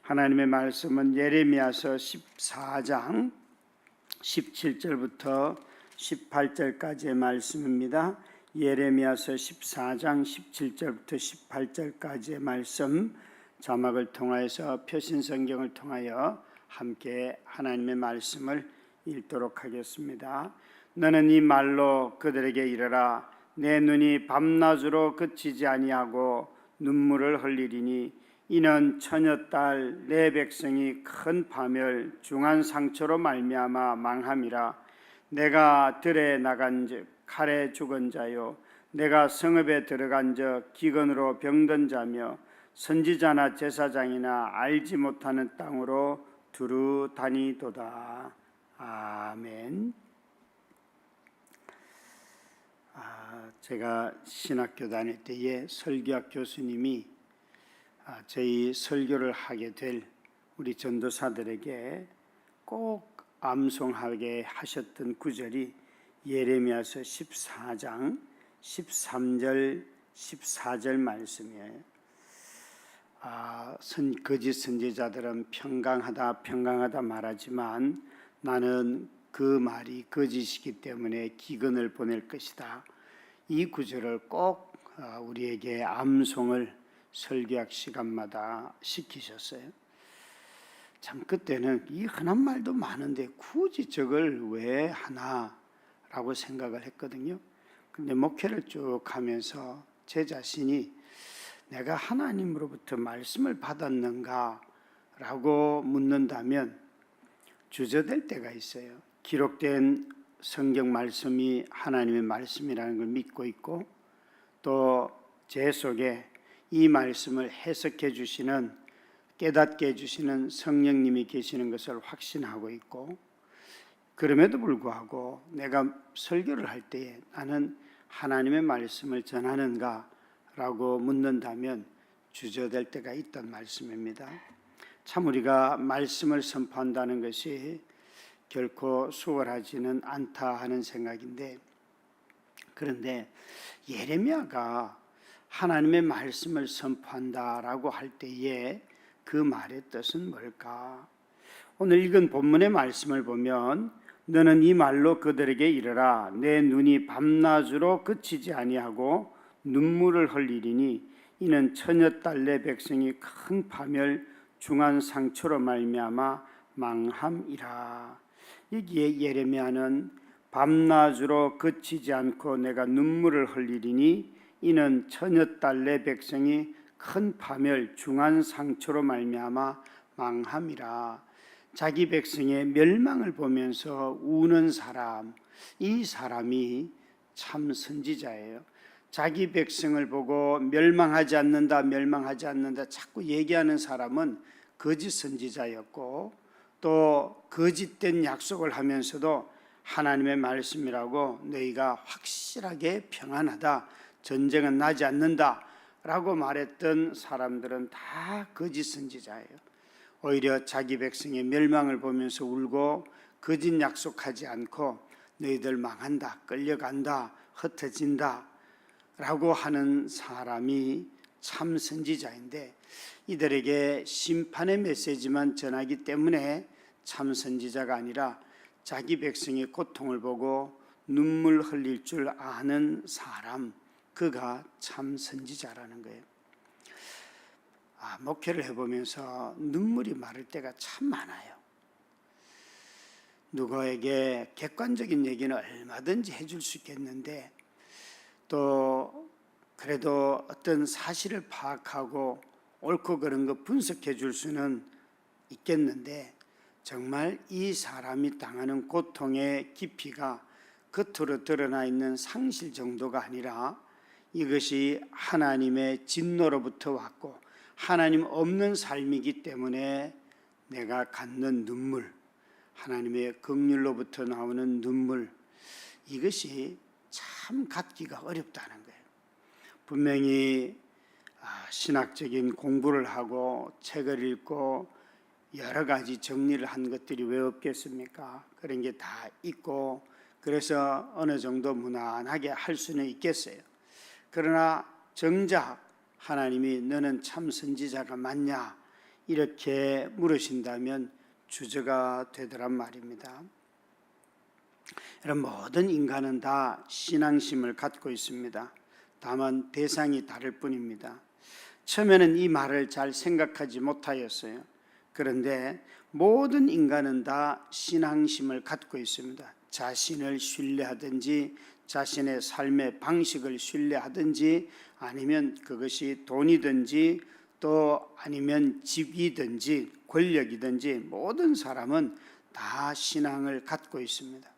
하나님의 말씀은 예레미야서 14장 17절부터 18절까지의 말씀입니다. 예레미야서 14장 17절부터 18절까지의 말씀, 자막을 통하여서 표신성경을 통하여 함께 하나님의 말씀을 읽도록 하겠습니다. 너는 이 말로 그들에게 이르라. 내 눈이 밤낮으로 그치지 아니하고 눈물을 흘리리니 이는 처녀딸 내 백성이 큰 파멸 중한 상처로 말미암아 망함이라. 내가 들에 나간즉 칼에 죽은 자요, 내가 성읍에 들어간즉 기근으로 병든 자며 선지자나 제사장이나 알지 못하는 땅으로 두루 다니도다. 아멘. 제가 신학교 다닐 때에 설교학 교수님이 저희 설교를 하게 될 우리 전도사들에게 꼭 암송하게 하셨던 구절이 예레미야서 14장 13절 14절 말씀이에요. 거짓 선지자들은 평강하다 말하지만 나는 그 말이 거짓이기 때문에 기근을 보낼 것이다. 이 구절을 꼭 우리에게 암송을 설교학 시간마다 시키셨어요. 참 그때는 이 흔한 말도 많은데 굳이 저걸 왜 하나라고 생각을 했거든요. 근데 목회를 쭉 하면서 제 자신이 내가 하나님으로부터 말씀을 받았는가 라고 묻는다면 주저될 때가 있어요. 기록된 성경 말씀이 하나님의 말씀이라는 걸 믿고 있고, 또 제 속에 이 말씀을 해석해 주시는, 깨닫게 해주시는 성령님이 계시는 것을 확신하고 있고, 그럼에도 불구하고 내가 설교를 할 때에 나는 하나님의 말씀을 전하는가 라고 묻는다면 주저될 때가 있단 말씀입니다. 참 우리가 말씀을 선포한다는 것이 결코 수월하지는 않다 하는 생각인데, 그런데 예레미야가 하나님의 말씀을 선포한다라고 할 때에 그 말의 뜻은 뭘까? 오늘 읽은 본문의 말씀을 보면 너는 이 말로 그들에게 이르라. 내 눈이 밤낮으로 그치지 아니하고 눈물을 흘리리니 이는 처녀딸 내 백성이 큰 파멸 중한 상처로 말미암아 망함이라. 여기에 예레미야는 밤낮으로 그치지 않고 내가 눈물을 흘리리니 이는 처녀딸 내 백성이 큰 파멸 중한 상처로 말미암아 망함이라. 자기 백성의 멸망을 보면서 우는 사람, 이 사람이 참 선지자예요. 자기 백성을 보고 멸망하지 않는다 자꾸 얘기하는 사람은 거짓 선지자였고, 또 거짓된 약속을 하면서도 하나님의 말씀이라고 너희가 확실하게 평안하다, 전쟁은 나지 않는다 라고 말했던 사람들은 다 거짓 선지자예요. 오히려 자기 백성의 멸망을 보면서 울고 거짓 약속하지 않고 너희들 망한다, 끌려간다, 흩어진다 라고 하는 사람이 참 선지자인데, 이들에게 심판의 메시지만 전하기 때문에 참 선지자가 아니라 자기 백성의 고통을 보고 눈물 흘릴 줄 아는 사람, 그가 참 선지자라는 거예요. 목회를 해보면서 눈물이 마를 때가 참 많아요. 누구에게 객관적인 얘기는 얼마든지 해줄 수 있겠는데, 또 그래도 어떤 사실을 파악하고 옳고 그른 거 분석해 줄 수는 있겠는데, 정말 이 사람이 당하는 고통의 깊이가 겉으로 드러나 있는 상실 정도가 아니라 이것이 하나님의 진노로부터 왔고 하나님 없는 삶이기 때문에 내가 갖는 눈물, 하나님의 긍휼로부터 나오는 눈물, 이것이 참 갖기가 어렵다는 거예요. 분명히 신학적인 공부를 하고 책을 읽고 여러 가지 정리를 한 것들이 왜 없겠습니까? 그런 게 다 있고, 그래서 어느 정도 무난하게 할 수는 있겠어요. 그러나 정작 하나님이 너는 참 선지자가 맞냐, 이렇게 물으신다면 주저가 되더란 말입니다. 여러분, 모든 인간은 다 신앙심을 갖고 있습니다. 다만 대상이 다를 뿐입니다. 처음에는 이 말을 잘 생각하지 못하였어요. 그런데 모든 인간은 다 신앙심을 갖고 있습니다. 자신을 신뢰하든지 자신의 삶의 방식을 신뢰하든지 아니면 그것이 돈이든지 또 아니면 집이든지 권력이든지 모든 사람은 다 신앙을 갖고 있습니다.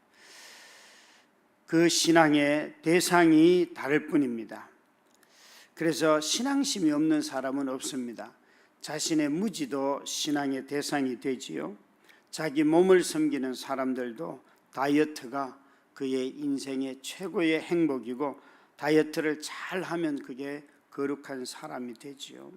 그 신앙의 대상이 다를 뿐입니다. 그래서 신앙심이 없는 사람은 없습니다. 자신의 무지도 신앙의 대상이 되지요. 자기 몸을 섬기는 사람들도 다이어트가 그의 인생의 최고의 행복이고 다이어트를 잘 하면 그게 거룩한 사람이 되지요.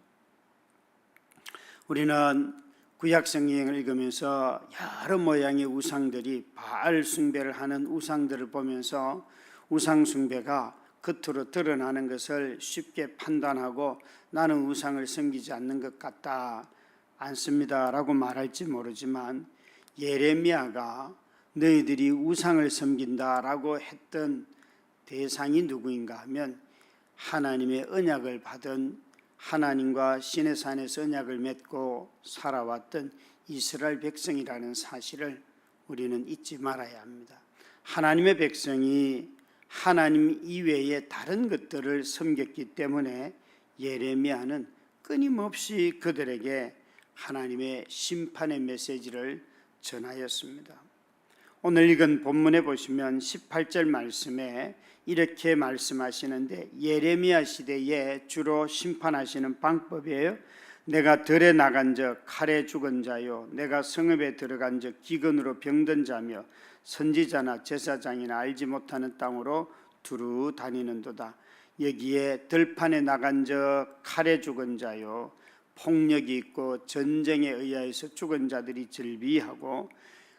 우리는 구약 성경을 읽으면서 여러 모양의 우상들이 바알 숭배를 하는 우상들을 보면서 우상 숭배가 겉으로 드러나는 것을 쉽게 판단하고 나는 우상을 섬기지 않는 것 같다, 않습니다 라고 말할지 모르지만 예레미야가 너희들이 우상을 섬긴다라고 했던 대상이 누구인가 하면 하나님의 언약을 받은 하나님과 시내 산에서 언약을 맺고 살아왔던 이스라엘 백성이라는 사실을 우리는 잊지 말아야 합니다. 하나님의 백성이 하나님 이외의 다른 것들을 섬겼기 때문에 예레미야는 끊임없이 그들에게 하나님의 심판의 메시지를 전하였습니다. 오늘 읽은 본문에 보시면 18절 말씀에 이렇게 말씀하시는데 예레미야 시대에 주로 심판하시는 방법이에요. 내가 들에 나간 자 칼에 죽은 자요 내가 성읍에 들어간 자 기근으로 병든 자며 선지자나 제사장이나 알지 못하는 땅으로 두루 다니는도다. 여기에 들판에 나간 자 칼에 죽은 자요 폭력이 있고 전쟁에 의하여서 죽은 자들이 즐비하고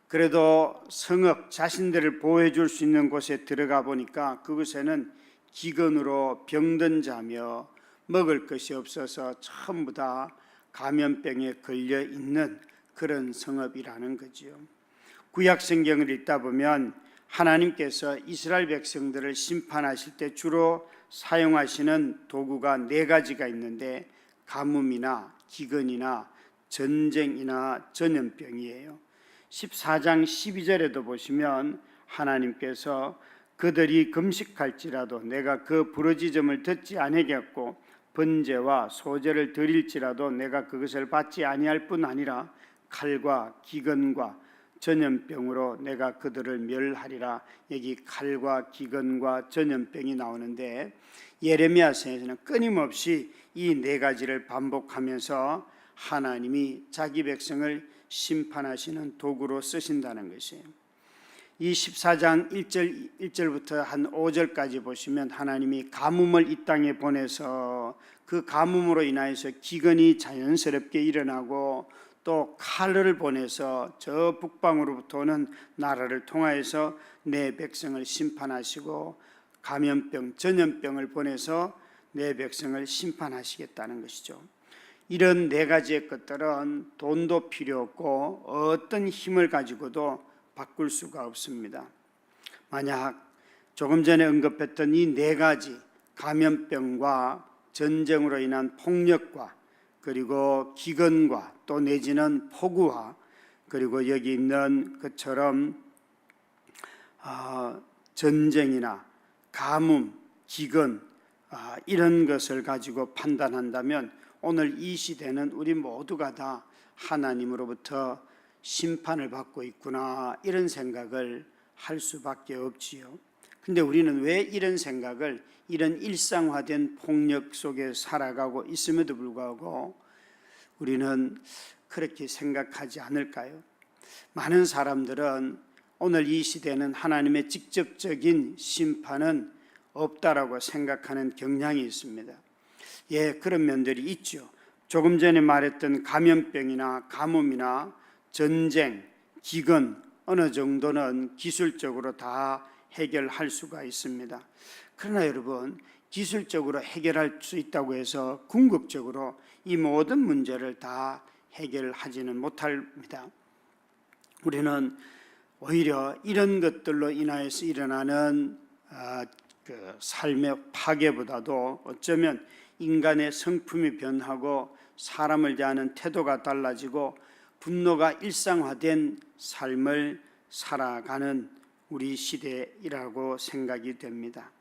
그래도 성읍 자신들을 보호해 줄 수 있는 곳에 들어가 보니까 그곳에는 기근으로 병든 자며 먹을 것이 없어서 전부 다 감염병에 걸려 있는 그런 성읍이라는 거지요. 구약 성경을 읽다 보면 하나님께서 이스라엘 백성들을 심판하실 때 주로 사용하시는 도구가 4가지가 있는데 가뭄이나 기근이나 전쟁이나 전염병이에요. 14장 12절에도 보시면 하나님께서 그들이 금식할지라도 내가 그 부르짖음을 듣지 아니하겠고 번제와 소제를 드릴지라도 내가 그것을 받지 아니할 뿐 아니라 칼과 기근과 전염병으로 내가 그들을 멸하리라. 여기 칼과 기근과 전염병이 나오는데 예레미야서에서는 끊임없이 이 4가지를 반복하면서 하나님이 자기 백성을 심판하시는 도구로 쓰신다는 것이에요. 이 14장 1절부터 한 5절까지 보시면 하나님이 가뭄을 이 땅에 보내서 그 가뭄으로 인하여서 기근이 자연스럽게 일어나고 또 칼을 보내서 저 북방으로부터 오는 나라를 통하여서 내 백성을 심판하시고 감염병, 전염병을 보내서 내 백성을 심판하시겠다는 것이죠. 이런 4가지의 것들은 돈도 필요 없고 어떤 힘을 가지고도 바꿀 수가 없습니다. 만약 조금 전에 언급했던 이 4가지 감염병과 전쟁으로 인한 폭력과 그리고 기근과 또 내지는 폭우와 그리고 여기 있는 것처럼 전쟁이나 가뭄, 기근 이런 것을 가지고 판단한다면 오늘 이 시대는 우리 모두가 다 하나님으로부터 심판을 받고 있구나 이런 생각을 할 수밖에 없지요. 근데 우리는 왜 이런 생각을 이런 일상화된 폭력 속에 살아가고 있음에도 불구하고 우리는 그렇게 생각하지 않을까요? 많은 사람들은 오늘 이 시대는 하나님의 직접적인 심판은 없다라고 생각하는 경향이 있습니다. 예, 그런 면들이 있죠. 조금 전에 말했던 감염병이나 가뭄이나 전쟁, 기근 어느 정도는 기술적으로 다 해결할 수가 있습니다. 그러나 여러분, 기술적으로 해결할 수 있다고 해서 궁극적으로 이 모든 문제를 다 해결하지는 못합니다. 우리는 오히려 이런 것들로 인하여서 일어나는 그 삶의 파괴보다도 어쩌면 인간의 성품이 변하고 사람을 대하는 태도가 달라지고 분노가 일상화된 삶을 살아가는 우리 시대이라고 생각이 됩니다.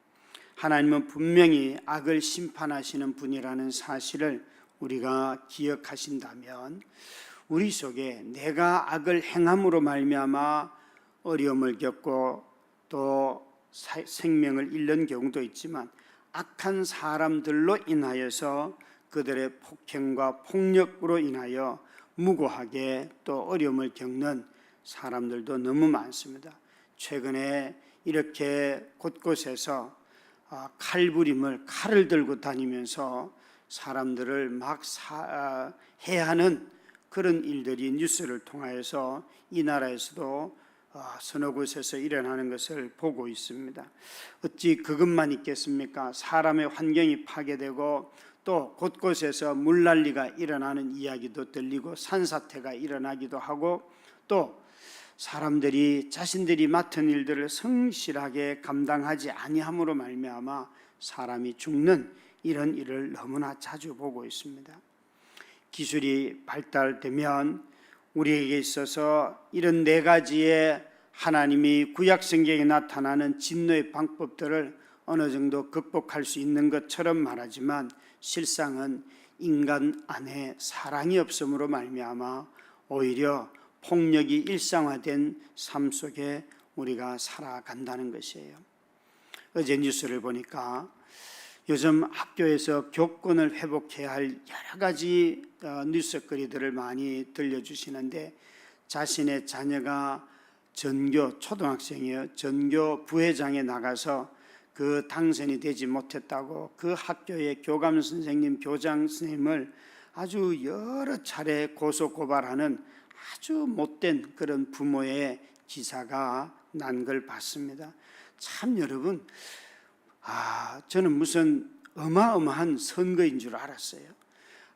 하나님은 분명히 악을 심판하시는 분이라는 사실을 우리가 기억하신다면 우리 속에 내가 악을 행함으로 말미암아 어려움을 겪고 또 생명을 잃는 경우도 있지만 악한 사람들로 인하여서 그들의 폭행과 폭력으로 인하여 무고하게 또 어려움을 겪는 사람들도 너무 많습니다. 최근에 이렇게 곳곳에서 칼을 들고 다니면서 사람들을 막 해하는 그런 일들이 뉴스를 통하여서 이 나라에서도 서너 곳에서 일어나는 것을 보고 있습니다. 어찌 그것만 있겠습니까? 사람의 환경이 파괴되고 또 곳곳에서 물난리가 일어나는 이야기도 들리고 산사태가 일어나기도 하고 또 사람들이 자신들이 맡은 일들을 성실하게 감당하지 아니함으로 말미암아 사람이 죽는 이런 일을 너무나 자주 보고 있습니다. 기술이 발달되면 우리에게 있어서 이런 네 가지의 하나님이 구약 성경에 나타나는 진노의 방법들을 어느 정도 극복할 수 있는 것처럼 말하지만 실상은 인간 안에 사랑이 없음으로 말미암아 오히려 폭력이 일상화된 삶 속에 우리가 살아간다는 것이에요. 어제 뉴스를 보니까 요즘 학교에서 교권을 회복해야 할 여러 가지 뉴스거리들을 많이 들려주시는데 자신의 자녀가 전교 초등학생이에요. 전교 부회장에 나가서 그 당선이 되지 못했다고 그 학교의 교감 선생님, 교장 선생님을 아주 여러 차례 고소 고발하는 아주 못된 그런 부모의 기사가 난 걸 봤습니다. 참 여러분, 저는 무슨 어마어마한 선거인 줄 알았어요.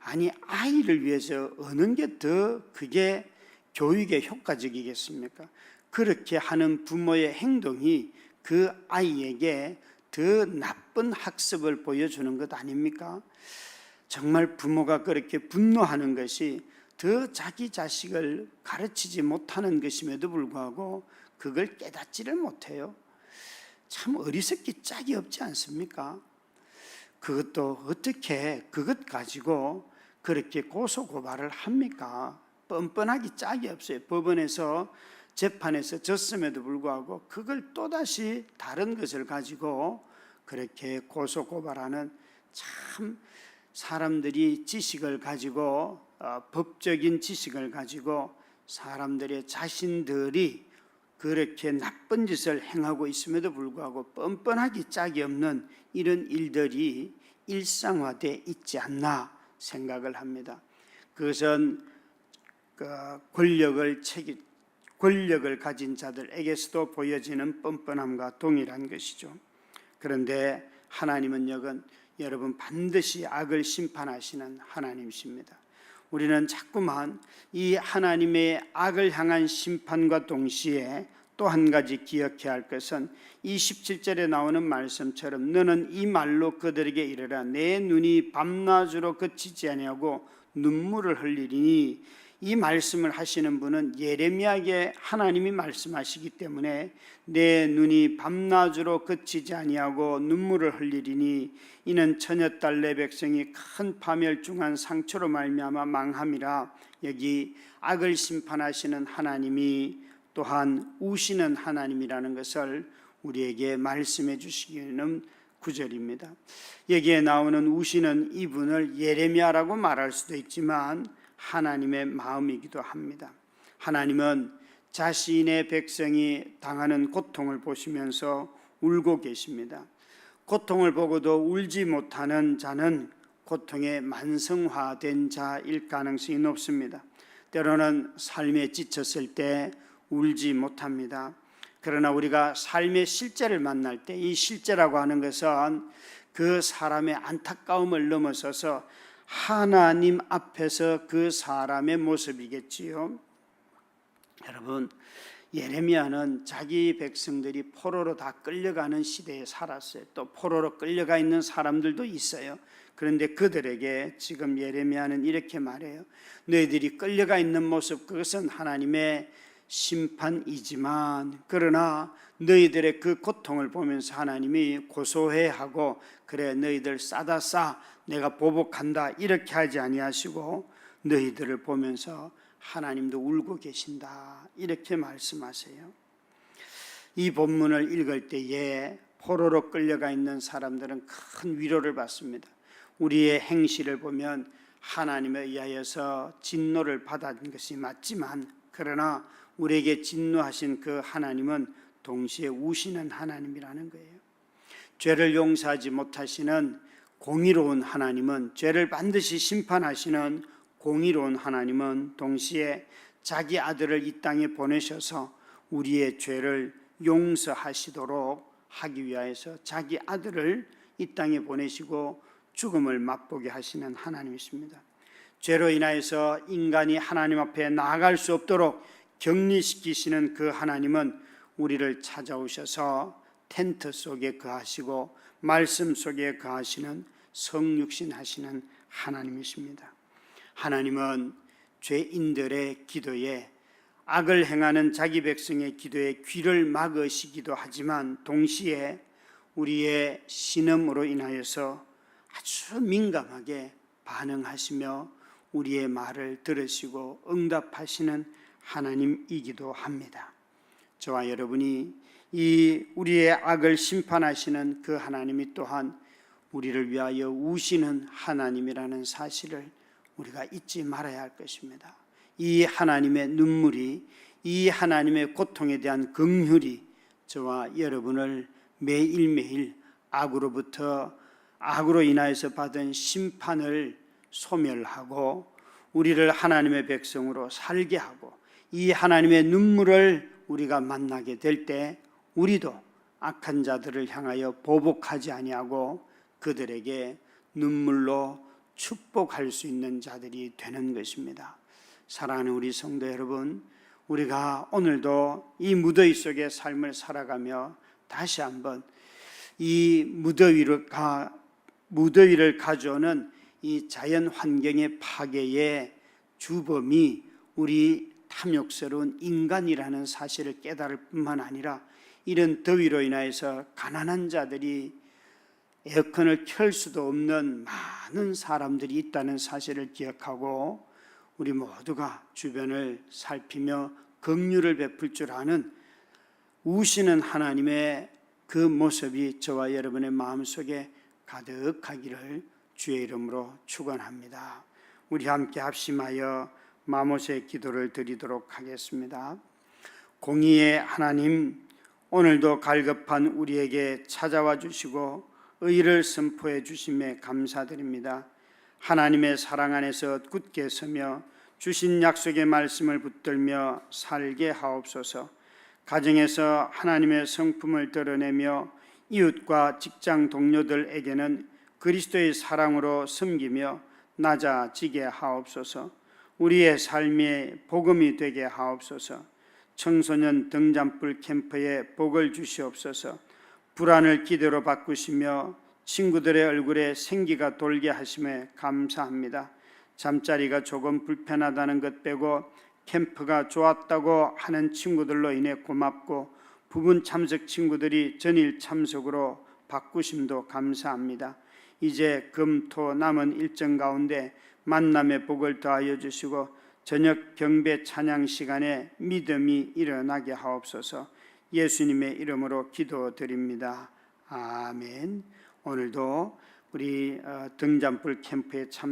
아니 아이를 위해서 어느 게 더 그게 교육에 효과적이겠습니까? 그렇게 하는 부모의 행동이 그 아이에게 더 나쁜 학습을 보여주는 것 아닙니까? 정말 부모가 그렇게 분노하는 것이 더 자기 자식을 가르치지 못하는 것임에도 불구하고 그걸 깨닫지를 못해요. 참 어리석기 짝이 없지 않습니까? 그것도 어떻게 그것 가지고 그렇게 고소고발을 합니까? 뻔뻔하기 짝이 없어요. 법원에서 재판에서 졌음에도 불구하고 그걸 또다시 다른 것을 가지고 그렇게 고소고발하는 참 사람들이 지식을 가지고 법적인 지식을 가지고 사람들의 자신들이 그렇게 나쁜 짓을 행하고 있음에도 불구하고 뻔뻔하기 짝이 없는 이런 일들이 일상화되어 있지 않나 생각을 합니다. 그것은 권력을 가진 자들에게서도 보여지는 뻔뻔함과 동일한 것이죠. 그런데 하나님은 여러분 반드시 악을 심판하시는 하나님이십니다. 우리는 자꾸만 이 하나님의 악을 향한 심판과 동시에 또 한 가지 기억해야 할 것은 이 17절에 나오는 말씀처럼 너는 이 말로 그들에게 이르라 내 눈이 밤낮으로 그치지 아니하고 눈물을 흘리리니 이 말씀을 하시는 분은 예레미야에게 하나님이 말씀하시기 때문에 내 눈이 밤낮으로 그치지 아니하고 눈물을 흘리리니 이는 처녀딸 내 백성이 큰 파멸중한 상처로 말미암아 망함이라. 여기 악을 심판하시는 하나님이 또한 우시는 하나님이라는 것을 우리에게 말씀해 주시기는 구절입니다. 여기에 나오는 우시는 이분을 예레미야라고 말할 수도 있지만 하나님의 마음이기도 합니다. 하나님은 자신의 백성이 당하는 고통을 보시면서 울고 계십니다. 고통을 보고도 울지 못하는 자는 고통에 만성화된 자일 가능성이 높습니다. 때로는 삶에 지쳤을 때 울지 못합니다. 그러나 우리가 삶의 실제를 만날 때 이 실제라고 하는 것은 그 사람의 안타까움을 넘어서서 하나님 앞에서 그 사람의 모습이겠지요. 여러분, 예레미야는 자기 백성들이 포로로 다 끌려가는 시대에 살았어요. 또 포로로 끌려가 있는 사람들도 있어요. 그런데 그들에게 지금 예레미야는 이렇게 말해요. 너희들이 끌려가 있는 모습, 그것은 하나님의 심판이지만, 그러나 너희들의 그 고통을 보면서 하나님이 고소해하고, 그래 너희들 싸다 싸, 내가 보복한다, 이렇게 하지 아니하시고 너희들을 보면서 하나님도 울고 계신다, 이렇게 말씀하세요. 이 본문을 읽을 때에 포로로 끌려가 있는 사람들은 큰 위로를 받습니다. 우리의 행실을 보면 하나님에 의하여서 진노를 받은 것이 맞지만, 그러나 우리에게 진노하신 그 하나님은 동시에 우시는 하나님이라는 거예요. 죄를 용서하지 못하시는 공의로운 하나님은, 죄를 반드시 심판하시는 공의로운 하나님은 동시에 자기 아들을 이 땅에 보내셔서 우리의 죄를 용서하시도록 하기 위하여서 자기 아들을 이 땅에 보내시고 죽음을 맛보게 하시는 하나님이십니다. 죄로 인하여서 인간이 하나님 앞에 나아갈 수 없도록 격리시키시는 그 하나님은 우리를 찾아오셔서 텐트 속에 거하시고 말씀 속에 거하시는 성육신 하시는 하나님이십니다. 하나님은 죄인들의 기도에, 악을 행하는 자기 백성의 기도에 귀를 막으시기도 하지만 동시에 우리의 신음으로 인하여서 아주 민감하게 반응하시며 우리의 말을 들으시고 응답하시는 하나님이기도 합니다. 저와 여러분이 이 우리의 악을 심판하시는 그 하나님이 또한 우리를 위하여 우시는 하나님이라는 사실을 우리가 잊지 말아야 할 것입니다. 이 하나님의 눈물이, 이 하나님의 고통에 대한 긍휼이 저와 여러분을 매일매일 악으로 인하여서 받은 심판을 소멸하고 우리를 하나님의 백성으로 살게 하고, 이 하나님의 눈물을 우리가 만나게 될 때 우리도 악한 자들을 향하여 보복하지 아니하고 그들에게 눈물로 축복할 수 있는 자들이 되는 것입니다. 사랑하는 우리 성도 여러분, 우리가 오늘도 이 무더위 속의 삶을 살아가며 다시 한번 이 무더위를 가져오는 이 자연 환경의 파괴의 주범이 우리 탐욕스러운 인간이라는 사실을 깨달을 뿐만 아니라, 이런 더위로 인하여서 가난한 자들이 에어컨을 켤 수도 없는 많은 사람들이 있다는 사실을 기억하고 우리 모두가 주변을 살피며 긍휼을 베풀 줄 아는 우시는 하나님의 그 모습이 저와 여러분의 마음속에 가득하기를 주의 이름으로 축원합니다. 우리 함께 합심하여 마모세 기도를 드리도록 하겠습니다. 공의의 하나님, 오늘도 갈급한 우리에게 찾아와 주시고 의를 선포해 주심에 감사드립니다. 하나님의 사랑 안에서 굳게 서며 주신 약속의 말씀을 붙들며 살게 하옵소서. 가정에서 하나님의 성품을 드러내며 이웃과 직장 동료들에게는 그리스도의 사랑으로 섬기며 낮아지게 하옵소서. 우리의 삶에 복음이 되게 하옵소서. 청소년 등잔불 캠프에 복을 주시옵소서. 불안을 기대로 바꾸시며 친구들의 얼굴에 생기가 돌게 하심에 감사합니다. 잠자리가 조금 불편하다는 것 빼고 캠프가 좋았다고 하는 친구들로 인해 고맙고, 부분 참석 친구들이 전일 참석으로 바꾸심도 감사합니다. 이제 금, 토 남은 일정 가운데 만남의 복을 더하여 주시고 저녁 경배 찬양 시간에 믿음이 일어나게 하옵소서. 예수님의 이름으로 기도드립니다. 아멘. 오늘도 우리 등잔불 캠프에 참